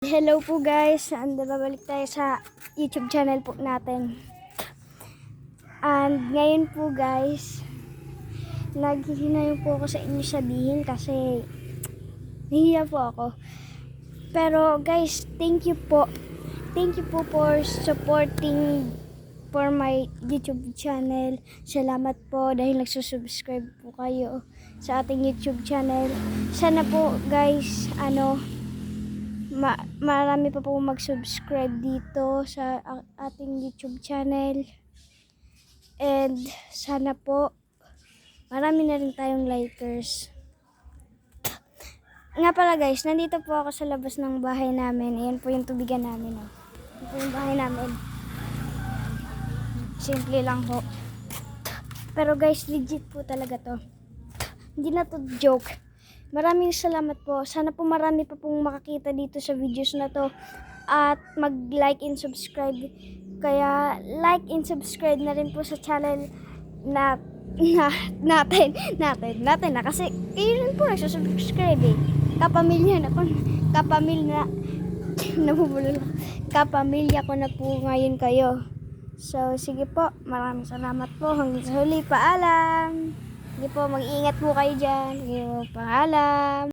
Hello po guys, babalik tayo sa YouTube channel po natin. And ngayon po guys, naghihinayon po ako sa inyo sabihin kasi nahiya po ako. Pero guys, thank you po. Thank you po for supporting for my YouTube channel. Salamat po dahil nagsusubscribe po kayo sa ating YouTube channel. Sana po guys, marami pa po mag-subscribe dito sa ating YouTube channel. And sana po marami na rin tayong likers. Nga pala guys, nandito po ako sa labas ng bahay namin. Ayan po yung tubigan namin. Oh. Ayan po yung bahay namin. Simple lang po. Pero guys, legit po talaga to. Hindi na to joke. Maraming salamat po. Sana po marami pa pong makakita dito sa videos na to. At mag-like and subscribe. Kaya like and subscribe na rin po sa channel natin na. Kasi kayo rin po nagsusubscribe eh. Kapamilya ko na po ngayon kayo. So sige po. Maraming salamat po. Hanggang sa huli. Paalam. Sige po, mag-iingat po kayo dyan. Sige po, paalam.